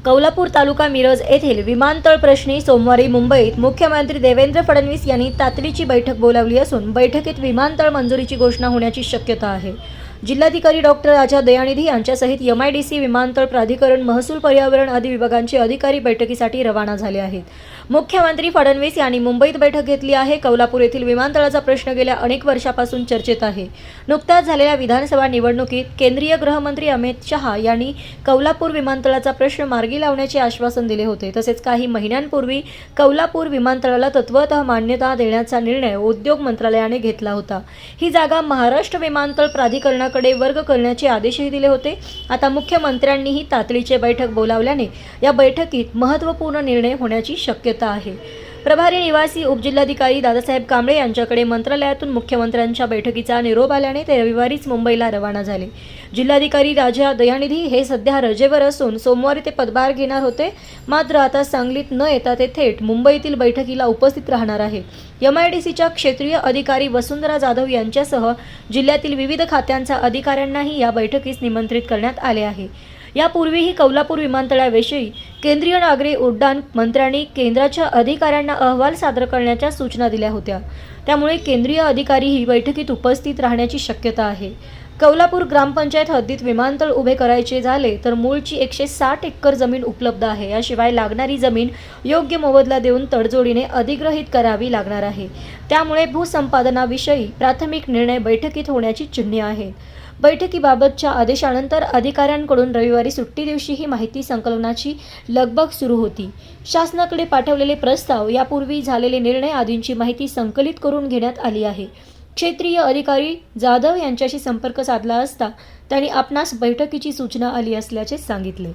कौलापूर तालुका मिरज येथील विमानतळ प्रश्नी सोमवारी मुंबईत मुख्यमंत्री देवेंद्र फडणवीस यांनी तातडीची बैठक बोलावली असून बैठकीत विमानतळ मंजुरीची घोषणा होण्याची शक्यता आहे। जिल्हाधिकारी डॉक्टर राजा दयानिधी यांच्यासहित MIDC विमानतळ प्राधिकरण, महसूल, पर्यावरण आदी विभागांचे अधिकारी बैठकीसाठी रवाना झाले आहेत। मुख्यमंत्री फडणवीस यांनी मुंबईत बैठक घेतली आहे। कौलापूर येथील विमानतळाचा प्रश्न गेल्या अनेक वर्षापासून चर्चेत आहे। नुकत्याच झालेल्या विधानसभा निवडणुकीत केंद्रीय गृहमंत्री अमित शहा यांनी कौलापूर विमानतळाचा प्रश्न मार्गी लावण्याचे आश्वासन दिले होते। तसेच काही महिन्यांपूर्वी कौलापूर विमानतळाला तत्वतः मान्यता देण्याचा निर्णय उद्योग मंत्रालयाने घेतला होता। ही जागा महाराष्ट्र विमानतळ प्राधिकरणाकडे वर्ग करण्याचे आदेशही दिले होते। आता मुख्यमंत्र्यांनीही तातडीची बैठक बोलावल्याने या बैठकीत महत्त्वपूर्ण निर्णय होण्याची शक्यता आहे। प्रभारी निवासी उपजिल्हाधिकारी दादासाहेब कांबळे यांच्याकडे मंत्रालयातून मुख्यमंत्र्यांच्या बैठकीचा निरोप आल्याने ते रविवारीच मुंबईला रवाना झाले। जिल्हाधिकारी राजा दयानिधी हे सध्या रजेवर असून सोमवारी ते पदभार घेणार होते, मात्र आता सांगलीत न येता ते थेट मुंबईतील बैठकीला उपस्थित राहणार आहेत। MIDCच्या क्षेत्रीय अधिकारी वसुंधरा जाधव यांच्यासह जिल्ह्यातील विविध खात्यांच्या अधिकाऱ्यांनाही या बैठकीस निमंत्रित करण्यात आले आहे। यापूर्वीही कौलापूर विमानतळाविषयी केंद्रीय नागरी उड्डाण मंत्र्यांनी केंद्राच्या अधिकाऱ्यांना अहवाल सादर करण्याच्या सूचना दिल्या होत्या। त्यामुळे केंद्रीय अधिकारीही बैठकीत उपस्थित राहण्याची शक्यता आहे। कौलापूर ग्रामपंचायत हद्दीत विमानतळ उभे करायचे झाले तर मूळची 160 एकर जमीन उपलब्ध आहे। याशिवाय लागणारी जमीन योग्य मोबदला देऊन तडजोडीने अधिग्रहित करावी लागणार आहे। त्यामुळे भूसंपादनाविषयी प्राथमिक निर्णय बैठकीत होण्याची चिन्हे आहेत। बैठकीबाबतच्या आदेशानंतर अधिकाऱ्यांकडून रविवारी सुट्टी दिवशी ही माहिती संकलनाची लगबग सुरू होती। शासनाकडे पाठवलेले प्रस्ताव, यापूर्वी झालेले निर्णय आदींची माहिती संकलित करून घेण्यात आली आहे। क्षेत्रीय अधिकारी जाधव यांच्याशी संपर्क साधला असता त्यांनी आपणास बैठकीची सूचना आली असल्याचे सांगितले।